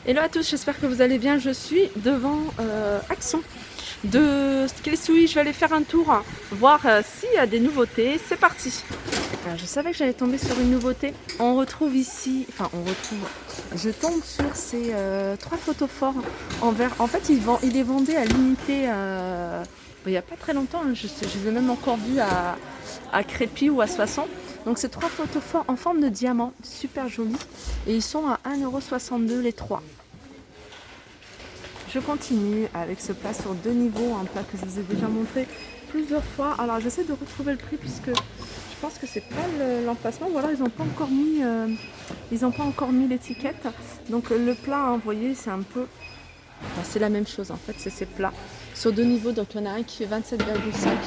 Hello à tous, j'espère que vous allez bien. Je suis devant Action de Skillsui. Je vais aller faire un tour, voir s'il y a des nouveautés. C'est parti. Je savais que j'allais tomber sur une nouveauté. On retrouve ici, je tombe sur ces 3 photophores en verre. En fait, ils les vendaient à l'unité il n'y a pas très longtemps. Je les ai même encore vus à Crépy ou à Soissons. Donc c'est 3 photophores en forme de diamant, super jolis. Et ils sont à 1,62 € les 3. Je continue avec ce plat sur 2 niveaux, un plat que je vous ai déjà montré plusieurs fois. Alors j'essaie de retrouver le prix puisque je pense que c'est pas l'emplacement, ou alors ils n'ont pas encore mis l'étiquette. Donc le plat, hein, vous voyez, c'est un peu, c'est la même chose en fait, c'est ces plats sur 2 niveaux. Donc il y en a un qui fait 27,5,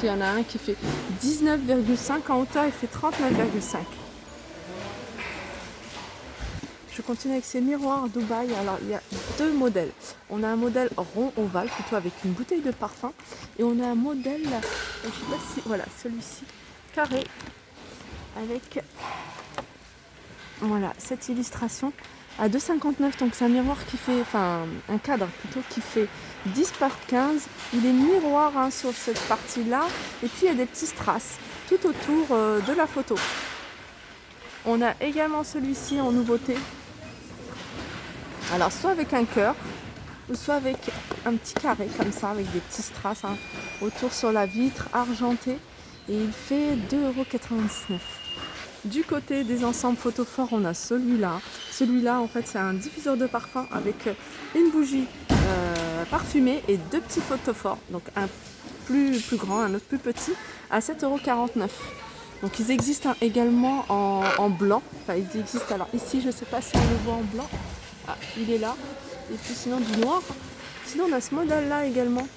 il y en a un qui fait 19,5 en hauteur, il fait 39,5. Je continue avec ces miroirs Dubaï. Alors il y a 2 modèles. On a un modèle rond ovale, plutôt avec une bouteille de parfum. Et on a un modèle, je sais pas si, voilà, celui-ci, carré, avec voilà, cette illustration à 2,59. Donc c'est un miroir qui fait, un cadre plutôt qui fait 10 par 15. Il est miroir, hein, sur cette partie-là. Et puis il y a des petits strass tout autour de la photo. On a également celui-ci en nouveauté. Alors soit avec un cœur, ou soit avec un petit carré comme ça, avec des petits strass, hein, autour sur la vitre argentée. Et il fait 2,99 €. Du côté des ensembles photophores, on a celui-là. Celui-là, en fait, c'est un diffuseur de parfum avec une bougie parfumée et 2 petits photophores. Donc un plus grand, un autre plus petit, à 7,49 €. Donc ils existent, hein, également en blanc. Enfin, ils existent. Alors ici, je ne sais pas si on le voit en blanc. Ah, il est là. Et puis sinon du noir. Sinon on a ce modèle-là également.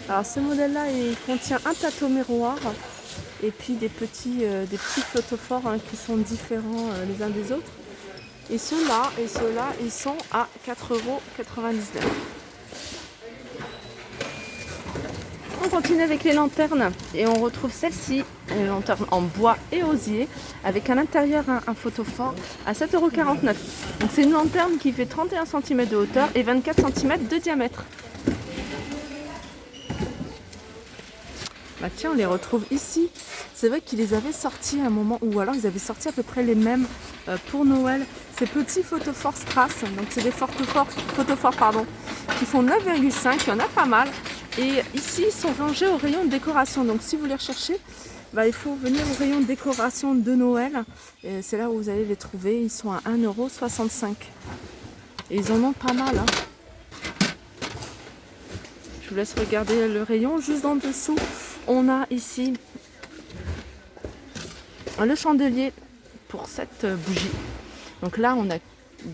Alors ce modèle-là, il contient un plateau miroir et puis des petits photophores, hein, qui sont différents les uns des autres. Et ceux-là, ils sont à 4,99 €. On continue avec les lanternes et on retrouve celle-ci, une lanterne en bois et osier, avec à l'intérieur un photophore à 7,49 €. Donc c'est une lanterne qui fait 31 cm de hauteur et 24 cm de diamètre. Bah tiens, on les retrouve ici. C'est vrai qu'ils les avaient sortis à un moment, ou alors ils avaient sorti à peu près les mêmes pour Noël. Ces petits photophores strass, donc c'est des photophores qui font 9,5, il y en a pas mal. Et ici, ils sont rangés au rayon de décoration. Donc si vous les recherchez, il faut venir au rayon de décoration de Noël. C'est là où vous allez les trouver. Ils sont à 1,65 €. Et ils en ont pas mal, hein. Je vous laisse regarder le rayon. Juste en dessous, on a ici le chandelier pour cette bougie. Donc là, on a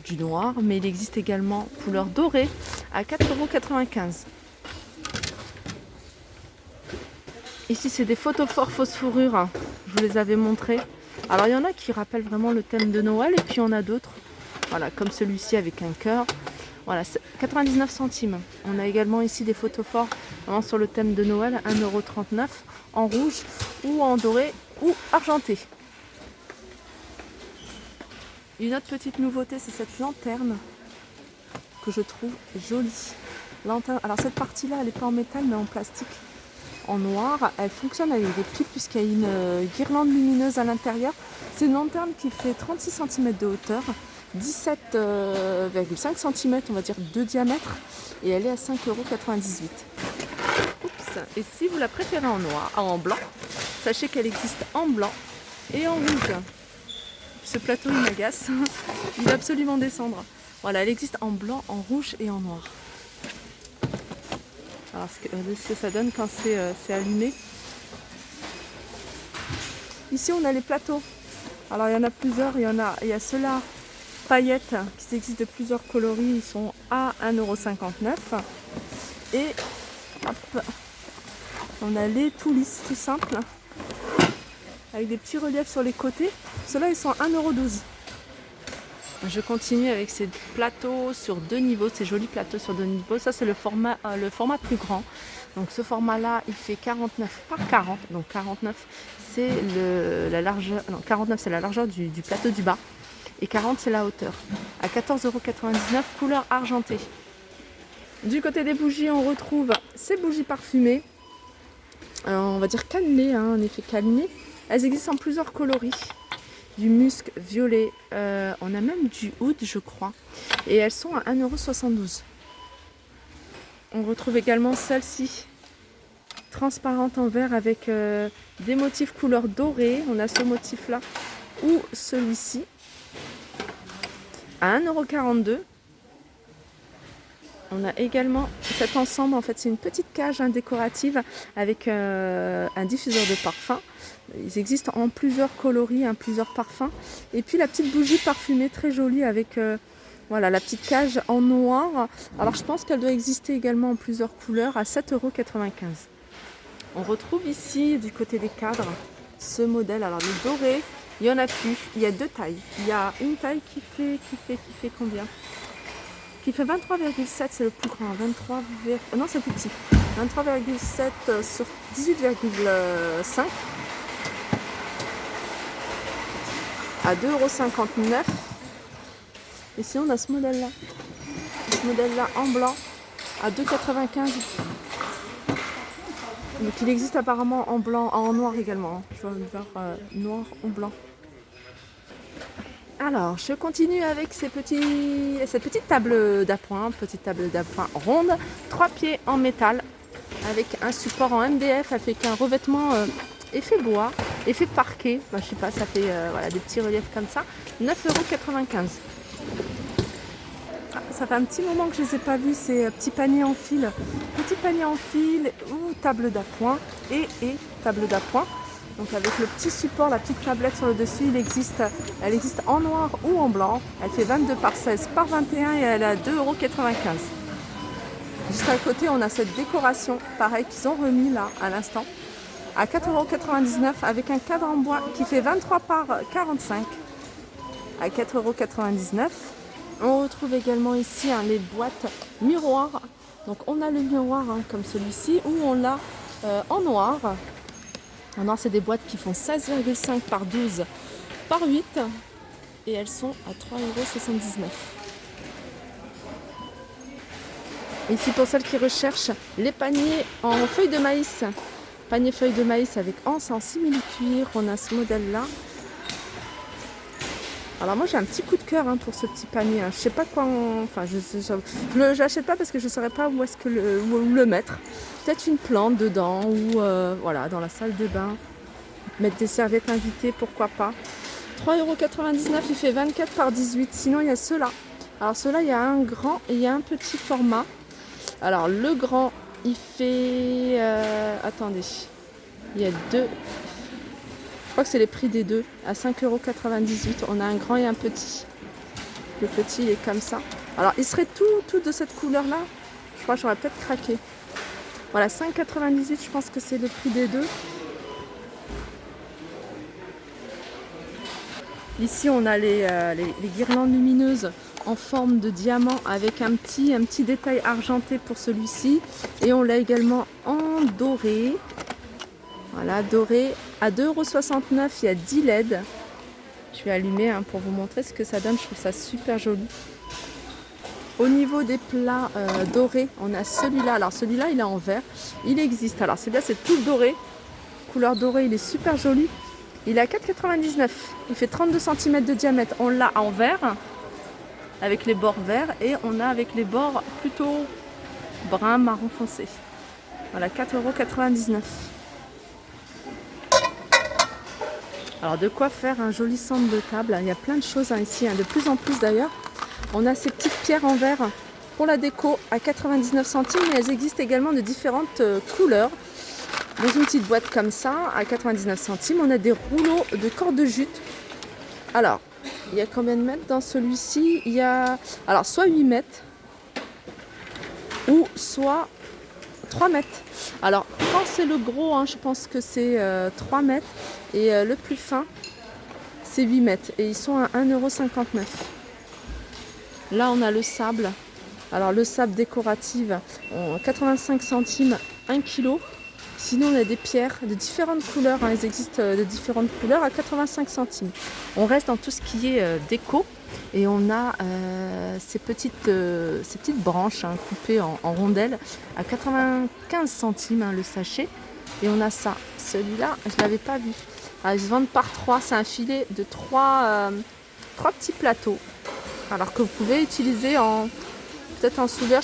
du noir, mais il existe également couleur dorée à 4,95 €. Ici, c'est des photophores fausse fourrure, hein. Je vous les avais montrés. Alors, il y en a qui rappellent vraiment le thème de Noël, et puis il y en a d'autres, voilà, comme celui-ci avec un cœur. Voilà, 99 centimes. On a également ici des photophores vraiment sur le thème de Noël, 1,39 € en rouge ou en doré ou argenté. Une autre petite nouveauté, c'est cette lanterne que je trouve jolie. Lanterne. Alors cette partie-là, elle n'est pas en métal mais en plastique, en noir. Elle fonctionne avec des piles puisqu'il y a une guirlande lumineuse à l'intérieur. C'est une lanterne qui fait 36 cm de hauteur, 17,5 cm, on va dire, de diamètre, et elle est à 5,98 €. Oups. Et si vous la préférez en noir, en blanc, sachez qu'elle existe en blanc et en rouge. Ce plateau, il m'agace. Il va absolument descendre. Voilà, elle existe en blanc, en rouge et en noir. Alors ce que ça donne quand c'est allumé. Ici on a les plateaux. Alors il y en a plusieurs. Il y a ceux-là paillettes qui existent de plusieurs coloris. Ils sont à 1,59 €. Et hop, on a les tout lisses, tout simples, avec des petits reliefs sur les côtés. Ceux-là, ils sont à 1,12 €. Je continue avec ces plateaux sur 2 niveaux, ces jolis plateaux sur 2 niveaux. Ça, c'est le format plus grand. Donc ce format-là, il fait 49 par 40. Donc 49, c'est la largeur, non, 49, c'est la largeur du plateau du bas. et 40 c'est la hauteur. À 14,99 €, couleur argentée. Du côté des bougies, on retrouve ces bougies parfumées. On va dire cannelées, en effet cannelées. Elles existent en plusieurs coloris. Du musc, violet, on a même du oud je crois. Et elles sont à 1,72 €. On retrouve également celle-ci, transparente en verre avec des motifs couleur dorée. On a ce motif là ou celui-ci à 1,42 €. On a également cet ensemble, en fait c'est une petite cage décorative avec un diffuseur de parfum. Ils existent en plusieurs coloris, plusieurs parfums. Et puis la petite bougie parfumée très jolie avec voilà, la petite cage en noir. Alors je pense qu'elle doit exister également en plusieurs couleurs à 7,95 €. On retrouve ici du côté des cadres ce modèle. Alors le doré, il y en a plus. Il y a deux tailles. Il y a une taille qui fait combien? Qui fait 23,7, c'est le plus grand. 23, non c'est le plus petit. 23,7 sur 18,5 à 2,59 €. Et sinon on a ce modèle là. Ce modèle là en blanc à 2,95 €. Donc il existe apparemment en blanc, en noir également. Je vais voir noir ou blanc. Alors, je continue avec cette petite table d'appoint, ronde, 3 pieds en métal, avec un support en MDF, avec un revêtement effet bois, effet parquet. Je sais pas, ça fait voilà, des petits reliefs comme ça. 9,95 €. Ça fait un petit moment que je ne les ai pas vus, ces petits paniers en fil. Petit panier en fil ou table d'appoint et table d'appoint. Donc avec le petit support, la petite tablette sur le dessus, elle existe en noir ou en blanc. Elle fait 22 par 16 par 21 et elle est à 2,95 €. Juste à côté, on a cette décoration, pareil, qu'ils ont remis là à l'instant, à 4,99 € avec un cadre en bois qui fait 23 par 45 à 4,99 €. On retrouve également ici les boîtes miroirs. Donc on a le miroir comme celui-ci ou on l'a en noir. En noir, c'est des boîtes qui font 16,5 par 12 par 8 et elles sont à 3,79 €. Ici, pour celles qui recherchent les paniers en feuilles de maïs, panier feuilles de maïs avec anse en simili-cuir, on a ce modèle-là. Alors moi j'ai un petit coup de cœur pour ce petit panier. Je sais pas quoi, enfin je l'achète pas parce que je ne saurais pas où est-ce que où le mettre. Peut-être une plante dedans ou voilà dans la salle de bain. Mettre des serviettes invitées, pourquoi pas. 3,99 €, il fait 24 par 18. Sinon il y a ceux-là. Alors ceux-là il y a un grand et il y a un petit format. Alors le grand il fait attendez, il y a deux. Je crois que c'est les prix des deux, à 5,98 €. On a un grand et un petit. Le petit il est comme ça. Alors il serait tout de cette couleur là. Je crois que j'aurais peut-être craqué. Voilà, 5,98 €, je pense que c'est le prix des deux. Ici on a les guirlandes lumineuses en forme de diamant avec un petit détail argenté pour celui-ci. Et on l'a également en doré. Voilà, doré à 2,69 €, il y a 10 LED. Je vais allumer pour vous montrer ce que ça donne, je trouve ça super joli. Au niveau des plats dorés, on a celui-là. Alors celui-là, il est en verre, il existe. Alors celui-là, c'est tout doré, couleur dorée, il est super joli. Il est à 4,99 €, il fait 32 cm de diamètre. On l'a en verre, avec les bords verts, et on a avec les bords plutôt brun marron foncé. Voilà, 4,99 €. Alors de quoi faire un joli centre de table. Il y a plein de choses ici, de plus en plus d'ailleurs. On a ces petites pierres en verre pour la déco à 99 centimes, mais elles existent également de différentes couleurs. Dans une petite boîte comme ça, à 99 centimes, on a des rouleaux de corde de jute. Alors, il y a combien de mètres dans celui-ci? Il y a alors soit 8 mètres ou soit 3 mètres. Alors, quand c'est le gros, je pense que c'est 3 mètres. Et le plus fin, c'est 8 mètres. Et ils sont à 1,59 €. Là, on a le sable. Alors, le sable décoratif, 85 centimes, 1 kg. Sinon, on a des pierres de différentes couleurs. Elles existent de différentes couleurs à 85 centimes. On reste dans tout ce qui est déco. Et on a ces petites branches coupées en rondelles à 95 centimes le sachet. Et on a ça. Celui-là, je ne l'avais pas vu. Ils se vendent par 3. C'est un filet de 3 petits plateaux. Alors que vous pouvez utiliser peut-être en soudure.